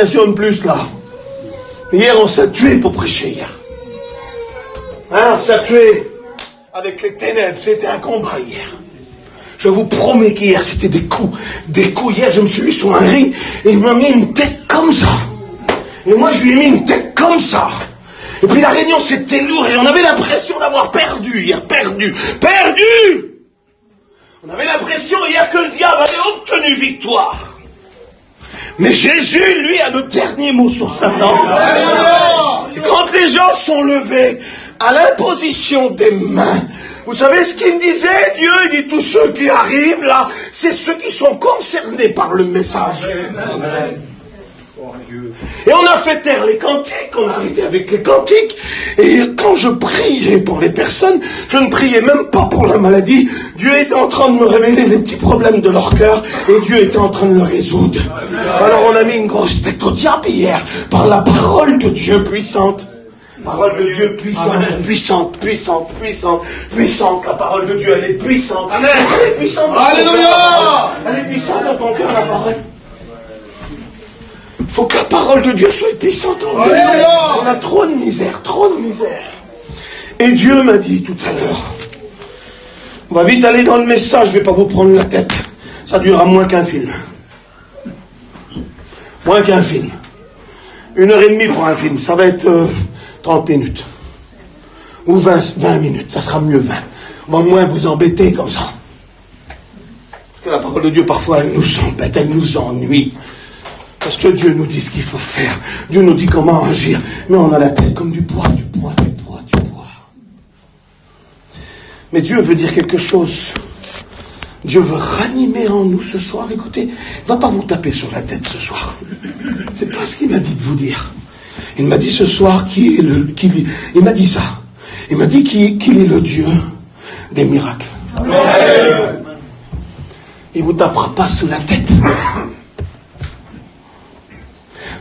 de plus là. Hier, on s'est tué pour prêcher hier. Hein, on s'est tué avec les ténèbres. C'était un combat hier. Je vous promets qu'hier, c'était des coups. Des coups. Hier, je me suis mis sur un ring et il m'a mis une tête comme ça. Et moi, je lui ai mis une tête comme ça. Et puis la réunion, c'était lourd et on avait l'impression d'avoir perdu hier. Perdu. On avait l'impression hier que le diable avait obtenu victoire. Mais Jésus, lui, a le dernier mot sur Satan. Et quand les gens sont levés à l'imposition des mains, vous savez ce qu'il me disait, Dieu? Il dit, tous ceux qui arrivent là, c'est ceux qui sont concernés par le message. Amen. Et on a fait taire les cantiques, on a arrêté avec les cantiques. Et quand je priais pour les personnes, je ne priais même pas pour la maladie. Dieu était en train de me révéler les petits problèmes de leur cœur et Dieu était en train de le résoudre. Alors on a mis une grosse tête au diable hier par la parole de Dieu puissante. Parole de Dieu puissante. La parole de Dieu, elle est puissante. Amen. Elle est puissante. Alléluia. Elle est puissante dans ton cœur, la parole. Il faut que la parole de Dieu soit puissante en nous. On a trop de misère. Et Dieu m'a dit tout à l'heure, on va vite aller dans le message, je ne vais pas vous prendre la tête. Ça durera moins qu'un film. 1h30 pour un film, ça va être 30 minutes. Ou 20 minutes, ça sera mieux 20. On va moins vous embêter comme ça. Parce que la parole de Dieu, parfois, elle nous embête, elle nous ennuie. Parce que Dieu nous dit ce qu'il faut faire. Dieu nous dit comment agir. Mais on a la tête comme du poids. Mais Dieu veut dire quelque chose. Dieu veut ranimer en nous ce soir. Écoutez, il ne va pas vous taper sur la tête ce soir. C'est pas ce qu'il m'a dit de vous dire. Il m'a dit ce soir il m'a dit ça. Il m'a dit qu'il est le Dieu des miracles. Il ne vous tapera pas sous la tête.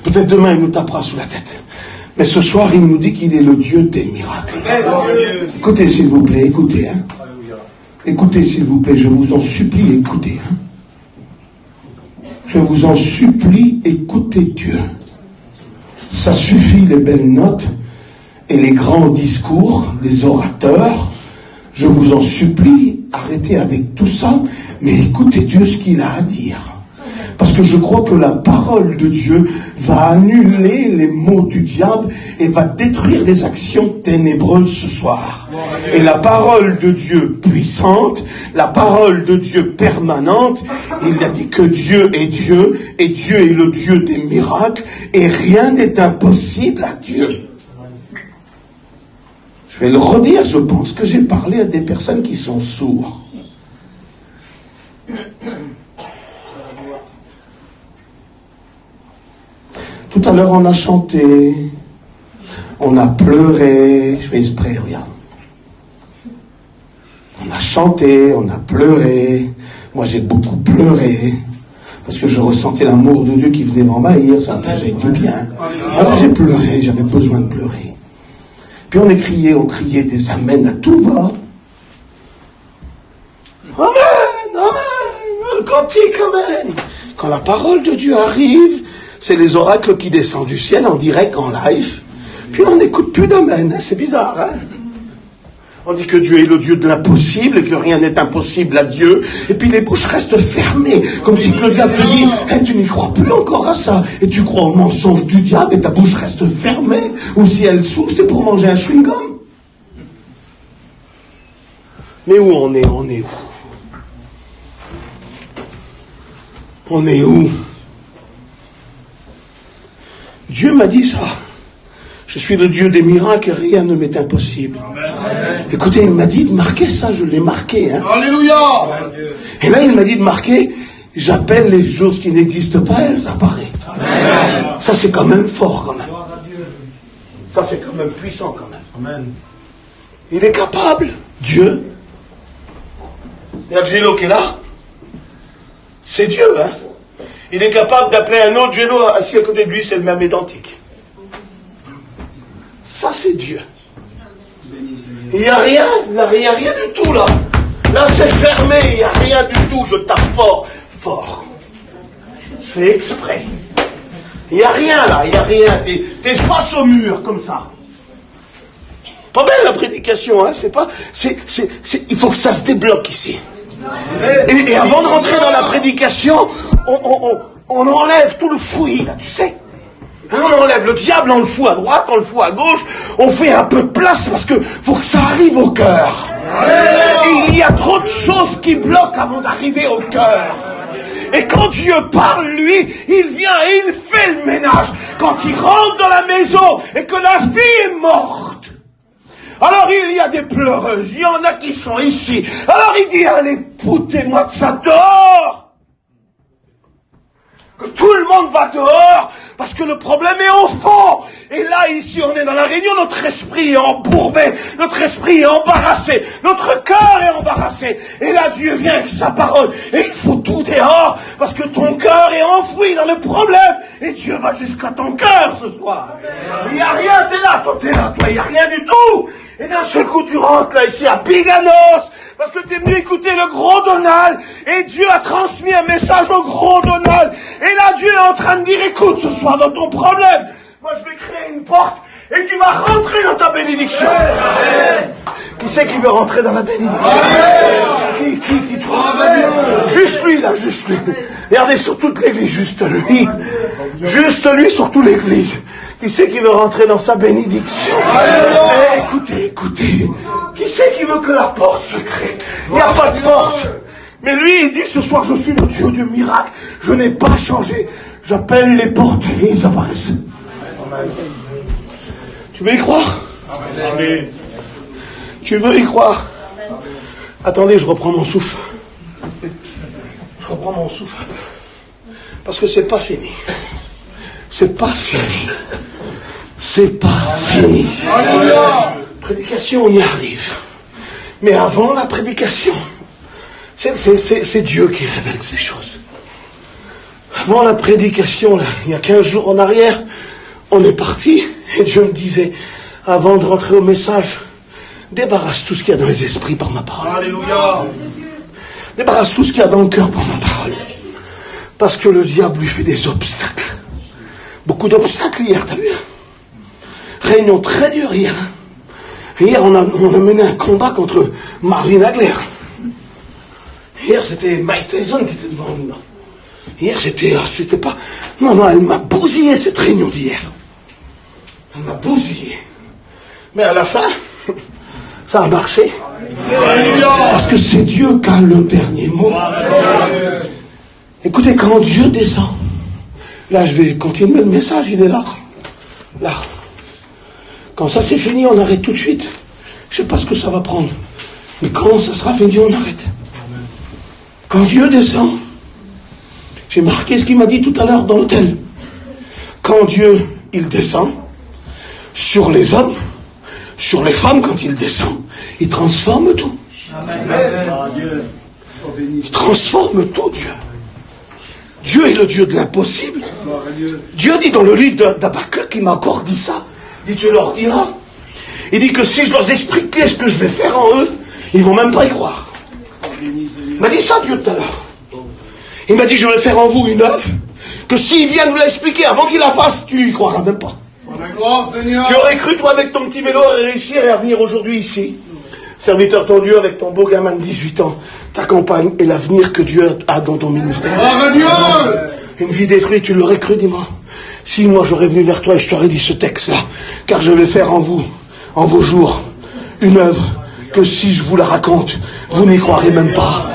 Peut-être demain, il nous tapera sous la tête. Mais ce soir, il nous dit qu'il est le Dieu des miracles. Écoutez, s'il vous plaît, écoutez. Hein. Écoutez, s'il vous plaît, je vous en supplie, écoutez. Hein. Je vous en supplie, écoutez Dieu. Ça suffit les belles notes et les grands discours des orateurs. Je vous en supplie, arrêtez avec tout ça, mais écoutez Dieu ce qu'il a à dire. Parce que je crois que la parole de Dieu va annuler les mots du diable et va détruire les actions ténébreuses ce soir. Et la parole de Dieu puissante, la parole de Dieu permanente, il a dit que Dieu est Dieu et Dieu est le Dieu des miracles et rien n'est impossible à Dieu. Je vais le redire, je pense que j'ai parlé à des personnes qui sont sourdes. Tout à l'heure, on a chanté, on a pleuré, je fais exprès, regarde. On a chanté, on a pleuré. Moi, j'ai beaucoup pleuré, parce que je ressentais l'amour de Dieu qui venait m'envahir, ça me faisait du bien. Alors j'ai pleuré, j'avais besoin de pleurer. Puis on criait des amens à tout va. Amen, le cantique, amen. Quand la parole de Dieu arrive, c'est les oracles qui descendent du ciel en direct, en live. Puis on n'écoute plus d'amen. C'est bizarre, hein? On dit que Dieu est le Dieu de l'impossible et que rien n'est impossible à Dieu. Et puis les bouches restent fermées. Comme si le diable te dit, hey, tu n'y crois plus encore à ça. Et tu crois au mensonge du diable et ta bouche reste fermée. Ou si elle s'ouvre, c'est pour manger un chewing-gum. Mais où on est où? On est où? Dieu m'a dit ça. Je suis le Dieu des miracles, rien ne m'est impossible. Amen. Écoutez, il m'a dit de marquer ça, je l'ai marqué. Hein. Alléluia. Et là, il m'a dit de marquer, j'appelle les choses qui n'existent pas, elles apparaissent. Amen. Ça, c'est quand même fort, quand même. Ça, c'est quand même puissant, quand même. Amen. Il est capable, Dieu. Et Angelo qui est là, c'est Dieu, hein. Il est capable d'appeler un autre Gélo assis à côté de lui, c'est le même identique. Ça, c'est Dieu. Il n'y a rien du tout là. Là, c'est fermé, il n'y a rien du tout. Je tape fort. Je fais exprès. Il n'y a rien là, il n'y a rien. T'es face au mur, comme ça. Pas belle la prédication, hein, c'est pas... il faut que ça se débloque ici. Et avant de rentrer dans la prédication, on enlève tout le fouillis, là, tu sais. On enlève le diable, on le fout à droite, on le fout à gauche, on fait un peu de place parce que faut que ça arrive au cœur. Et il y a trop de choses qui bloquent avant d'arriver au cœur. Et quand Dieu parle, lui, il vient et il fait le ménage. Quand il rentre dans la maison et que la fille est morte, alors il y a des pleureuses, il y en a qui sont ici. Alors il dit, allez, foutez-moi de ça dehors. Que tout le monde va dehors, parce que le problème est au fond. Et là, ici, on est dans la réunion, notre esprit est embourbé, notre esprit est embarrassé, notre cœur est embarrassé. Et là, Dieu vient avec sa parole, et il faut tout dehors, parce que ton cœur est enfoui dans le problème. Et Dieu va jusqu'à ton cœur ce soir. Il n'y a rien, t'es là, toi, il n'y a rien du tout. Et d'un seul coup, tu rentres là, ici, à Biganos, parce que tu es venu écouter le gros Donald, et Dieu a transmis un message au gros Donald. Et là, Dieu est en train de dire, écoute, ce soir, dans ton problème, moi, je vais créer une porte, et tu vas rentrer dans ta bénédiction. Qui c'est qui veut rentrer dans la bénédiction? Qui, toi? Juste lui, là, juste lui. Regardez sur toute l'église, juste lui. Juste lui sur toute l'église. Qui c'est qui veut rentrer dans sa bénédiction? Écoutez. Qui c'est qui veut que la porte se crée? Il n'y a pas de porte. Mais lui, il dit, ce soir, je suis le Dieu du miracle. Je n'ai pas changé. J'appelle les portes et ils apparaissent. Tu veux y croire? Amen. Tu veux y croire? Attendez, je reprends mon souffle. Parce que c'est pas fini. C'est pas fini. Prédication, on y arrive. Mais avant la prédication, c'est Dieu qui révèle ces choses. Avant la prédication, là, il y a 15 jours en arrière, on est parti, et Dieu me disait, avant de rentrer au message, débarrasse tout ce qu'il y a dans les esprits par ma parole. Alléluia. Débarrasse tout ce qu'il y a dans le cœur par ma parole. Parce que le diable lui fait des obstacles. Beaucoup d'obstacles hier, t'as vu? Réunion très dure hier. Hier, on a mené un combat contre Marvin Hagler. Hier, c'était Mike Tyson qui était devant nous. Hier, c'était pas... Non, elle m'a bousillé cette réunion d'hier. Elle m'a bousillé. Mais à la fin, ça a marché. Parce que c'est Dieu qui a le dernier mot. Écoutez, quand Dieu descend, là, je vais continuer le message, il est là. Là. Quand ça c'est fini, on arrête tout de suite. Je ne sais pas ce que ça va prendre. Mais quand ça sera fini, on arrête. Quand Dieu descend, j'ai marqué ce qu'il m'a dit tout à l'heure dans l'hôtel. Quand Dieu, il descend, sur les hommes, sur les femmes, quand il descend, il transforme tout. Il transforme tout, Dieu. Dieu est le Dieu de l'impossible. Dieu dit dans le livre d'Habakkuk, il m'a encore dit ça. Il dit, tu leur diras. Il dit que si je leur expliquais ce que je vais faire en eux, ils ne vont même pas y croire. Il m'a dit ça, Dieu, tout à l'heure. Il m'a dit, je vais faire en vous une œuvre, que s'il vient nous l'expliquer avant qu'il la fasse, tu n'y croiras même pas. Tu aurais cru, toi, avec ton petit vélo, réussir à venir aujourd'hui ici. Serviteur ton Dieu, avec ton beau gamin de 18 ans, ta compagne et l'avenir que Dieu a dans ton ministère. Une vie détruite, tu l'aurais cru, dis-moi. Si moi j'aurais venu vers toi et je t'aurais dit ce texte-là, car je vais faire en vous, en vos jours, une œuvre que si je vous la raconte, vous n'y croirez même pas.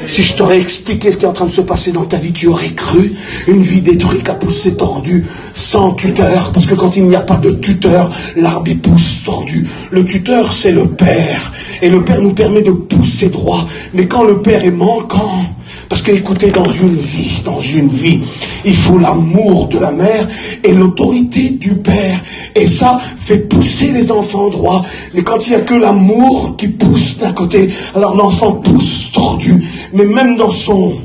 Si je t'aurais expliqué ce qui est en train de se passer dans ta vie, tu aurais cru. Une vie détruite à pousser tordu, sans tuteur. Parce que quand il n'y a pas de tuteur, l'arbre il pousse tordu. Le tuteur, c'est le Père. Et le Père nous permet de pousser droit. Mais quand le Père est manquant, parce que écoutez, dans une vie, il faut l'amour de la mère et l'autorité du Père. Et ça fait pousser les enfants droit. Mais quand il n'y a que l'amour qui pousse d'un côté, alors l'enfant pousse tordu. Mais même dans son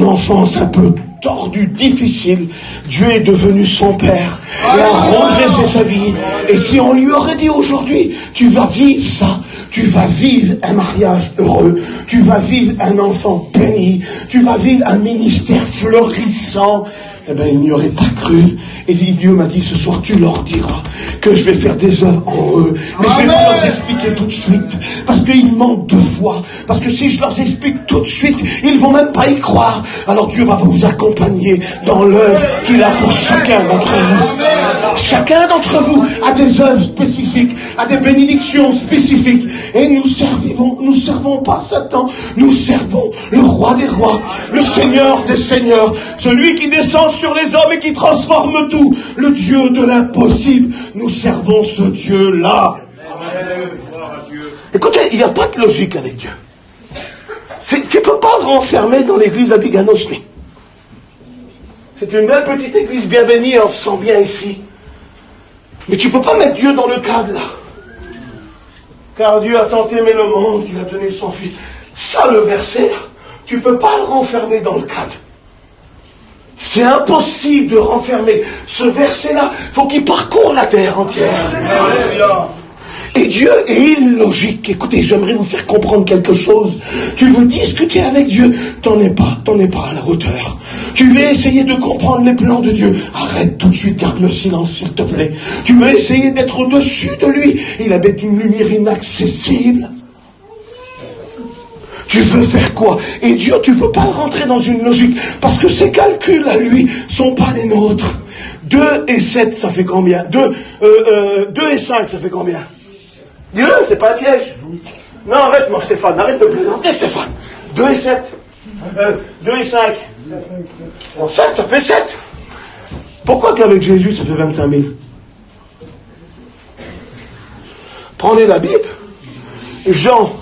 enfance un peu tordue, difficile, Dieu est devenu son Père et a redressé sa vie. Et si on lui aurait dit aujourd'hui, tu vas vivre ça, tu vas vivre un mariage heureux, tu vas vivre un enfant béni, tu vas vivre un ministère florissant, eh bien, ils n'y auraient pas cru. Et Dieu m'a dit, ce soir, tu leur diras que je vais faire des œuvres en eux. Mais je ne vais pas leur expliquer tout de suite, parce qu'ils manquent de foi. Parce que si je leur explique tout de suite, ils ne vont même pas y croire. Alors Dieu va vous accompagner dans l'œuvre qu'il a pour chacun d'entre vous. Chacun d'entre vous a des œuvres spécifiques, a des bénédictions spécifiques. Et nous servons pas Satan, nous servons le roi des rois, le Seigneur des seigneurs, celui qui descend sur les hommes et qui transforme tout, le Dieu de l'impossible. Nous servons ce Dieu-là. Écoutez, il n'y a pas de logique avec Dieu. Tu ne peux pas le renfermer dans l'église à Biganosmi. C'est une belle petite église bien bénie, on se sent bien ici. Mais tu ne peux pas mettre Dieu dans le cadre là. Car Dieu a tant aimé le monde qu'il a donné son Fils. Ça, le verset, tu ne peux pas le renfermer dans le cadre. C'est impossible de renfermer ce verset-là. Il faut qu'il parcourt la terre entière. Et Dieu est illogique. Écoutez, j'aimerais vous faire comprendre quelque chose. Tu veux discuter avec Dieu, t'en es pas à la hauteur. Tu veux essayer de comprendre les plans de Dieu, arrête tout de suite, garde le silence s'il te plaît. Tu veux essayer d'être au-dessus de lui, il habite une lumière inaccessible. Tu veux faire quoi? Et Dieu, tu ne peux pas le rentrer dans une logique, parce que ses calculs à lui sont pas les nôtres. 2 et 7, ça fait combien? 2 et 5, ça fait combien? Dis-le, c'est pas un piège. Non, arrête, moi, Stéphane, arrête de plaisanter, Stéphane. 2 et 7. 2 et 5. Bon, 7, ça fait 7. Pourquoi qu'avec Jésus, ça fait 25 000? Prenez la Bible. Jean,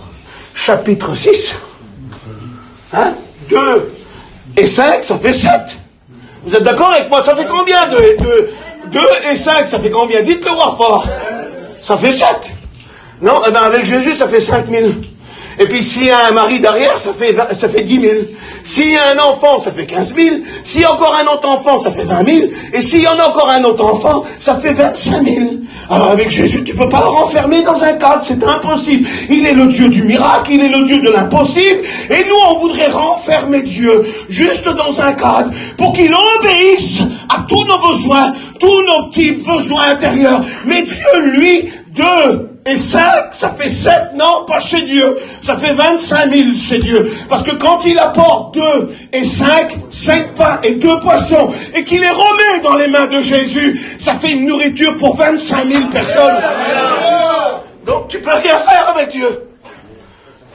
chapitre 6. 2 et 5, ça fait 7. Vous êtes d'accord avec moi? Ça fait combien? 2 et 5, ça fait combien? Dites-le voir fort. Ça fait 7. Non, eh ben avec Jésus, ça fait 5 000. Et puis s'il y a un mari derrière, ça fait 10 000. S'il y a un enfant, ça fait 15 000. S'il y a encore un autre enfant, ça fait 20 000. Et s'il y en a encore un autre enfant, ça fait 25 000. Alors avec Jésus, tu ne peux pas le renfermer dans un cadre, c'est impossible. Il est le Dieu du miracle, il est le Dieu de l'impossible. Et nous, on voudrait renfermer Dieu juste dans un cadre pour qu'il obéisse à tous nos besoins, tous nos petits besoins intérieurs. Mais Dieu, lui, 2 et 5, ça fait 7, non, pas chez Dieu. Ça fait 25 000 chez Dieu. Parce que quand il apporte 2 et 5 pains et 2 poissons, et qu'il les remet dans les mains de Jésus, ça fait une nourriture pour 25 000 personnes. Donc tu peux rien faire avec Dieu.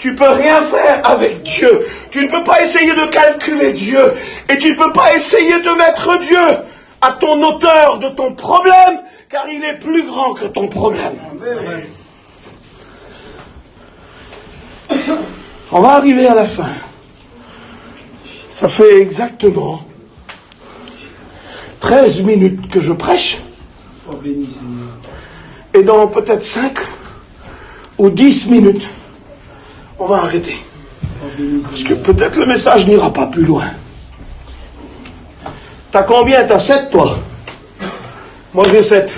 Tu peux rien faire avec Dieu. Tu ne peux pas essayer de calculer Dieu. Et tu ne peux pas essayer de mettre Dieu à ton hauteur de ton problème, car il est plus grand que ton problème. On va arriver à la fin. Ça fait exactement 13 minutes que je prêche. Et dans peut-être 5 ou 10 minutes, on va arrêter. Parce que peut-être le message n'ira pas plus loin. T'as combien? T'as 7, toi? Moi, j'ai 7.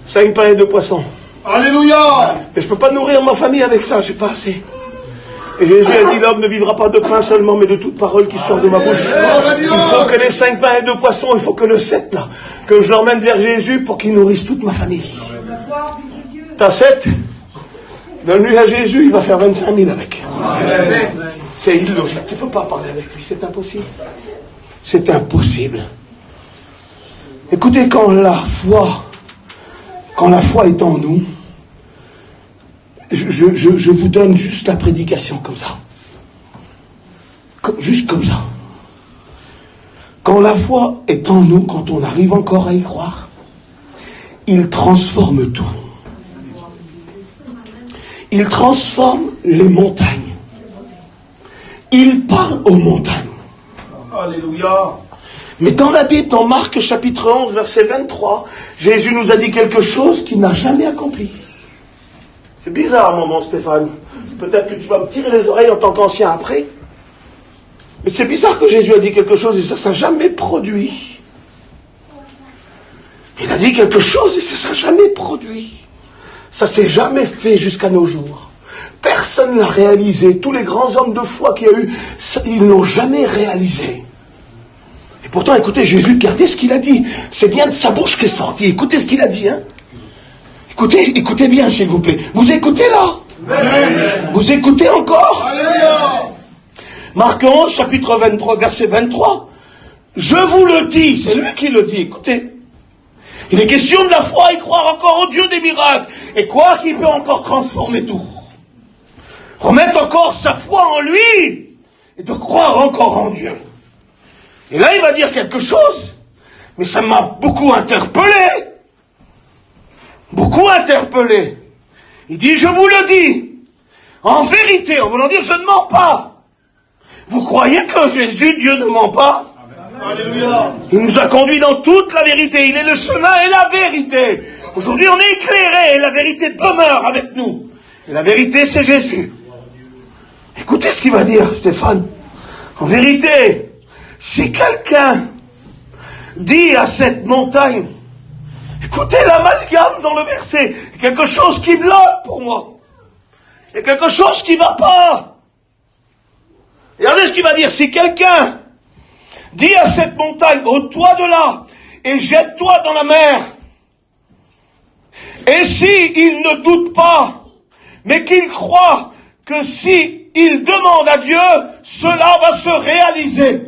5 pains et 2 poissons. Alléluia! Mais je ne peux pas nourrir ma famille avec ça, j'ai pas assez. Et Jésus a dit, l'homme ne vivra pas de pain seulement, mais de toute parole qui sort de ma bouche. Il faut que les 5 pains et 2 poissons, il faut que le 7 là, que je l'emmène vers Jésus pour qu'il nourrisse toute ma famille. T'as 7? Donne-lui à Jésus, il va faire 25 000 avec. C'est illogique, tu ne peux pas parler avec lui, c'est impossible. C'est impossible. Écoutez, quand la foi est en nous, je vous donne juste la prédication comme ça. Juste comme ça. Quand la foi est en nous, quand on arrive encore à y croire, il transforme tout. Il transforme les montagnes. Il parle aux montagnes. Alléluia. Mais dans la Bible, dans Marc chapitre 11, verset 23, Jésus nous a dit quelque chose qu'il n'a jamais accompli. C'est bizarre, mon Stéphane. Peut-être que tu vas me tirer les oreilles en tant qu'ancien après. Mais c'est bizarre que Jésus a dit quelque chose et ça ne s'est jamais produit. Il a dit quelque chose et ça ne s'est jamais produit. Ça ne s'est jamais fait jusqu'à nos jours. Personne ne l'a réalisé. Tous les grands hommes de foi qu'il y a eu, ils ne l'ont jamais réalisé. Pourtant, écoutez, Jésus, regardez ce qu'il a dit. C'est bien de sa bouche qu'est sorti. Écoutez ce qu'il a dit, hein. Écoutez bien, s'il vous plaît. Vous écoutez là? Amen. Vous écoutez encore? Alléluia. Marc 11, chapitre 23, verset 23. Je vous le dis, c'est lui qui le dit, écoutez. Il est question de la foi et croire encore au Dieu des miracles. Et croire qu'il peut encore transformer tout. Remettre encore sa foi en lui. Et de croire encore en Dieu. Et là, il va dire quelque chose. Mais ça m'a beaucoup interpellé. Beaucoup interpellé. Il dit, je vous le dis. En vérité, en voulant dire, je ne mens pas. Vous croyez que Jésus, Dieu, ne ment pas? Alléluia. Il nous a conduits dans toute la vérité. Il est le chemin et la vérité. Aujourd'hui, on est éclairé et la vérité demeure avec nous. Et la vérité, c'est Jésus. Écoutez ce qu'il va dire, Stéphane. En vérité, si quelqu'un dit à cette montagne, écoutez l'amalgame dans le verset, il y a quelque chose qui bloque pour moi. Il y a quelque chose qui ne va pas. Regardez ce qu'il va dire. Si quelqu'un dit à cette montagne, ôte-toi de là et jette-toi dans la mer. Et si il ne doute pas, mais qu'il croit que si il demande à Dieu, cela va se réaliser.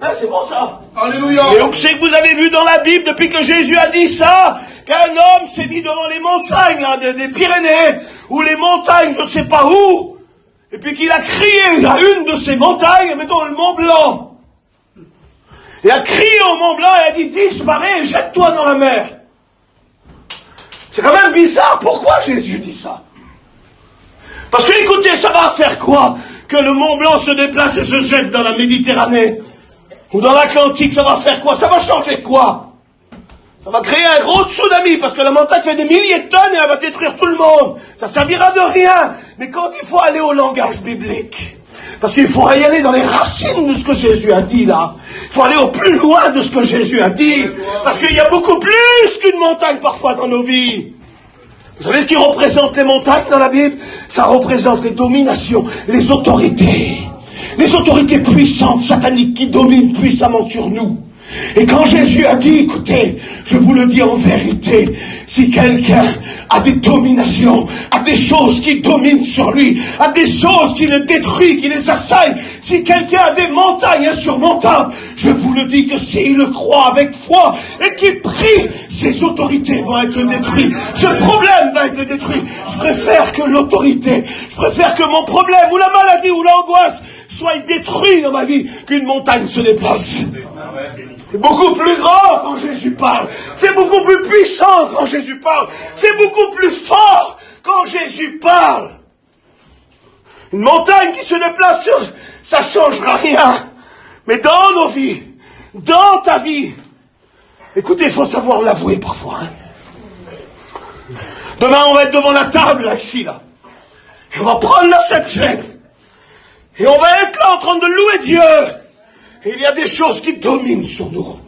Hein, c'est bon ça. Alléluia. Et donc c'est que vous avez vu dans la Bible, depuis que Jésus a dit ça, qu'un homme s'est mis devant les montagnes là, des Pyrénées, ou les montagnes, je ne sais pas où, et puis qu'il a crié à une de ces montagnes, mettons le Mont Blanc. Il a crié au Mont Blanc et a dit, disparais et jette-toi dans la mer. C'est quand même bizarre, pourquoi Jésus dit ça? Parce que écoutez, ça va faire quoi? Que le Mont Blanc se déplace et se jette dans la Méditerranée? Ou dans l'Atlantique, ça va faire quoi? Ça va changer quoi? Ça va créer un gros tsunami, parce que la montagne fait des milliers de tonnes et elle va détruire tout le monde. Ça servira de rien. Mais quand il faut aller au langage biblique, parce qu'il faut y aller dans les racines de ce que Jésus a dit là. Il faut aller au plus loin de ce que Jésus a dit. Parce qu'il y a beaucoup plus qu'une montagne parfois dans nos vies. Vous savez ce qui représente les montagnes dans la Bible? Ça représente les dominations, les autorités. Les autorités puissantes, sataniques, qui dominent puissamment sur nous. Et quand Jésus a dit, écoutez, je vous le dis en vérité, si quelqu'un a des dominations, a des choses qui dominent sur lui, a des choses qui le détruisent, qui les assaillent, si quelqu'un a des montagnes insurmontables, je vous le dis que s'il le croit avec foi et qu'il prie, ces autorités vont être détruites. Ce problème va être détruit. Je préfère que l'autorité, je préfère que mon problème ou la maladie ou l'angoisse soit détruit dans ma vie qu'une montagne se déplace. C'est beaucoup plus grand quand Jésus parle. C'est beaucoup plus puissant quand Jésus parle. C'est beaucoup plus fort quand Jésus parle. Une montagne qui se déplace, ça ne changera rien. Mais dans nos vies, dans ta vie, écoutez, il faut savoir l'avouer parfois. Hein. Demain, on va être devant la table, là, ici, là. Et on va prendre la Sainte Fête. Et on va être là en train de louer Dieu. Et il y a des choses qui dominent sur nous.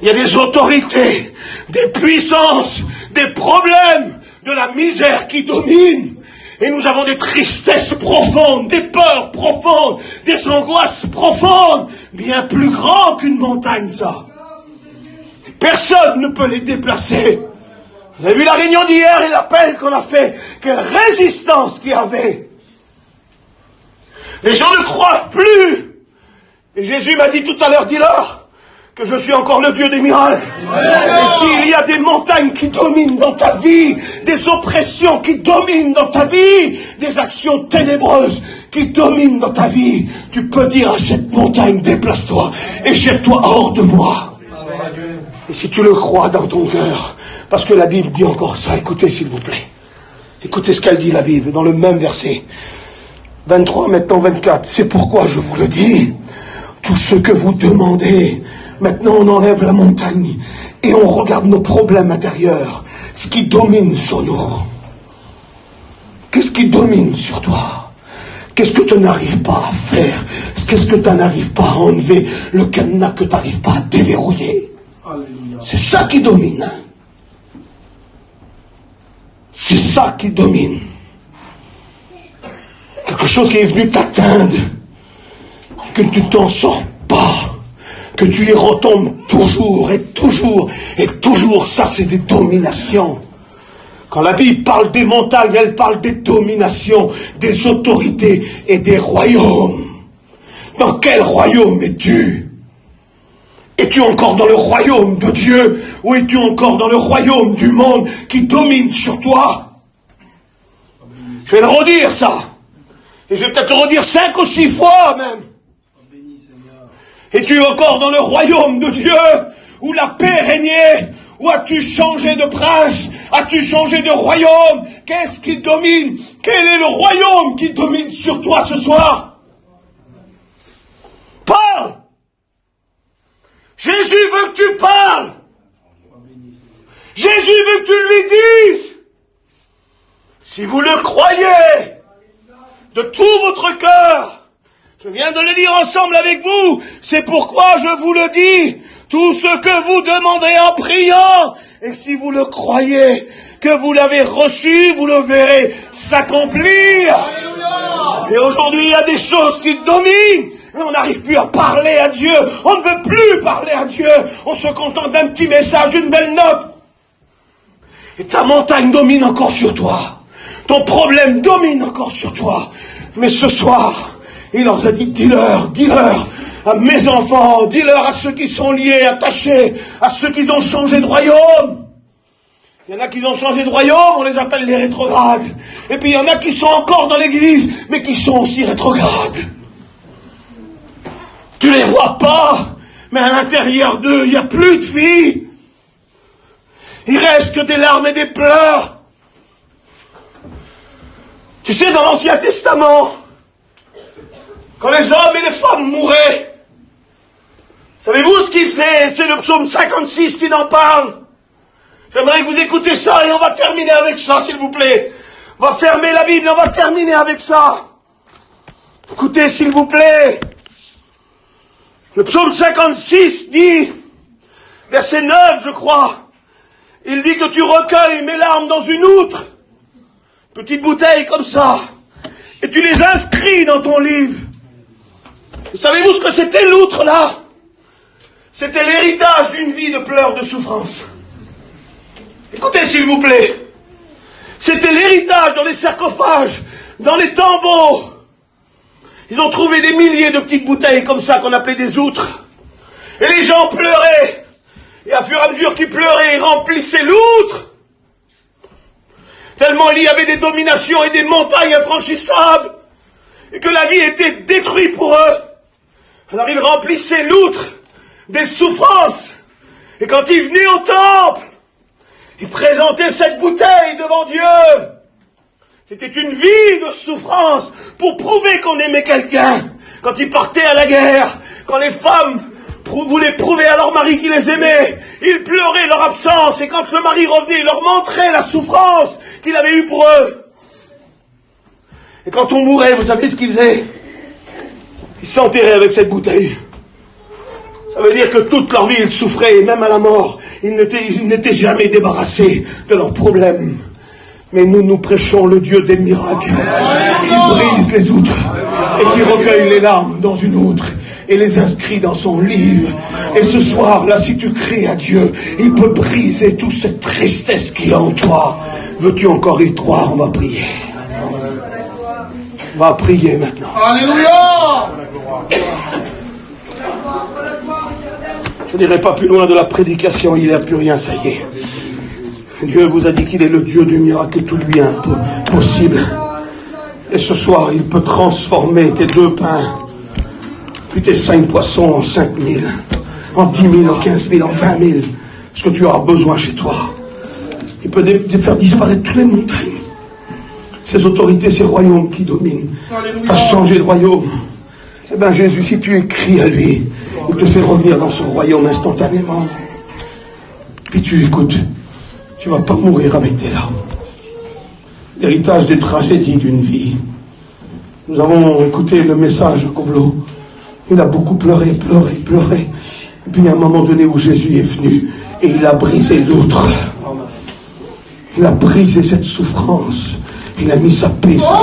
Il y a des autorités, des puissances, des problèmes, de la misère qui dominent. Et nous avons des tristesses profondes, des peurs profondes, des angoisses profondes, bien plus grandes qu'une montagne, ça. Personne ne peut les déplacer. Vous avez vu la réunion d'hier et l'appel qu'on a fait? Quelle résistance qu'il y avait. Les gens ne croient plus. Et Jésus m'a dit tout à l'heure, dis-leur que je suis encore le Dieu des miracles. Et s'il y a des montagnes qui dominent dans ta vie, des oppressions qui dominent dans ta vie, des actions ténébreuses qui dominent dans ta vie, tu peux dire à cette montagne, déplace-toi et jette-toi hors de moi. Et si tu le crois dans ton cœur, parce que la Bible dit encore ça, écoutez s'il vous plaît. Écoutez ce qu'elle dit la Bible, dans le même verset. 23, maintenant 24. C'est pourquoi je vous le dis. Tout ce que vous demandez, maintenant on enlève la montagne et on regarde nos problèmes intérieurs, ce qui domine sur nous. Qu'est-ce qui domine sur toi? Qu'est-ce que tu n'arrives pas à faire? Qu'est-ce que tu n'arrives pas à enlever? Le cadenas que tu n'arrives pas à déverrouiller. C'est ça qui domine. C'est ça qui domine. Quelque chose qui est venu t'atteindre, que tu ne t'en sors pas, que tu y retombes toujours et toujours et toujours. Ça, c'est des dominations. Quand la Bible parle des montagnes, elle parle des dominations, des autorités et des royaumes. Dans quel royaume es-tu? Es-tu encore dans le royaume de Dieu ou es-tu encore dans le royaume du monde qui domine sur toi? Je vais le redire ça. Et je vais peut-être le redire 5 ou 6 fois même. Es-tu encore dans le royaume de Dieu où la paix régnait? Ou as-tu changé de prince? As-tu changé de royaume? Qu'est-ce qui domine? Quel est le royaume qui domine sur toi ce soir? Parle! Jésus veut que tu parles. Jésus veut que tu lui dises. Si vous le croyez de tout votre cœur, je viens de le lire ensemble avec vous, c'est pourquoi je vous le dis, tout ce que vous demandez en priant, et si vous le croyez, que vous l'avez reçu, vous le verrez s'accomplir. Et aujourd'hui, il y a des choses qui dominent. Mais on n'arrive plus à parler à Dieu. On ne veut plus parler à Dieu. On se contente d'un petit message, d'une belle note. Et ta montagne domine encore sur toi. Ton problème domine encore sur toi. Mais ce soir, il leur a dit, dis-leur à mes enfants, dis-leur à ceux qui sont liés, attachés, à ceux qui ont changé de royaume. Il y en a qui ont changé de royaume, on les appelle les rétrogrades. Et puis il y en a qui sont encore dans l'église, mais qui sont aussi rétrogrades. Tu les vois pas, mais à l'intérieur d'eux, il n'y a plus de vie. Il reste que des larmes et des pleurs. Tu sais, dans l'Ancien Testament, quand les hommes et les femmes mouraient, savez-vous ce qu'ils faisaient? C'est le psaume 56 qui en parle. J'aimerais que vous écoutez ça et on va terminer avec ça, s'il vous plaît. On va fermer la Bible et on va terminer avec ça. Écoutez, s'il vous plaît. Le psaume 56 dit, verset 9, je crois, il dit que tu recueilles mes larmes dans une outre, petite bouteille comme ça, et tu les inscris dans ton livre. Et savez-vous ce que c'était l'outre là? C'était l'héritage d'une vie de pleurs, de souffrance. Écoutez s'il vous plaît, c'était l'héritage dans les sarcophages, dans les tombeaux. Ils ont trouvé des milliers de petites bouteilles comme ça qu'on appelait des outres. Et les gens pleuraient. Et à fur et à mesure qu'ils pleuraient, ils remplissaient l'outre. Tellement il y avait des dominations et des montagnes infranchissables. Et que la vie était détruite pour eux. Alors ils remplissaient l'outre des souffrances. Et quand ils venaient au temple, ils présentaient cette bouteille devant Dieu. C'était une vie de souffrance pour prouver qu'on aimait quelqu'un. Quand ils partaient à la guerre, quand les femmes voulaient prouver à leur mari qu'ils les aimaient, ils pleuraient leur absence. Et quand le mari revenait, il leur montrait la souffrance qu'il avait eue pour eux. Et quand on mourait, vous savez ce qu'ils faisaient? Ils s'enterraient avec cette bouteille. Ça veut dire que toute leur vie, ils souffraient, et même à la mort, ils n'étaient jamais débarrassés de leurs problèmes. Mais nous prêchons le Dieu des miracles, qui brise les outres, et qui recueille les larmes dans une outre, et les inscrit dans son livre. Et ce soir, là, si tu cries à Dieu, il peut briser toute cette tristesse qui est en toi. Veux-tu encore y croire? On va prier. On va prier maintenant. Alléluia! Je n'irai pas plus loin de la prédication, il n'y a plus rien, ça y est. Dieu vous a dit qu'il est le Dieu du miracle, tout lui est possible. Et ce soir, il peut transformer tes 2 pains, puis tes 5 poissons en 5 000, en 10 000, en 15 000, en 20 000, ce que tu auras besoin chez toi. Il peut faire disparaître toutes les montagnes, ces autorités, ces royaumes qui dominent. Tu as changé de royaume. Eh bien Jésus, si tu écris à lui, il te fait revenir dans son royaume instantanément. Puis tu écoutes. Tu ne vas pas mourir avec tes larmes. L'héritage des tragédies d'une vie. Nous avons écouté le message de Goblo. Il a beaucoup pleuré. Et puis il y a un moment donné où Jésus est venu et il a brisé l'outre. Il a brisé cette souffrance. Il a mis sa paix, sa joie.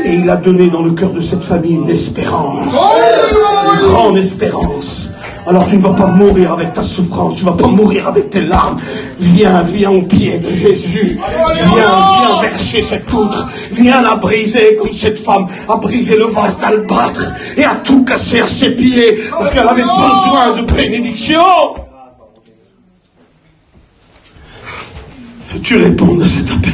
Et il a donné dans le cœur de cette famille une espérance. Une grande espérance. Alors tu ne vas pas mourir avec ta souffrance, tu ne vas pas mourir avec tes larmes. Viens au pied de Jésus. Viens verser cette outre. Viens la briser comme cette femme a brisé le vase d'albâtre et a tout cassé à ses pieds parce qu'elle avait besoin de bénédiction. Veux-tu répondre à cet appel?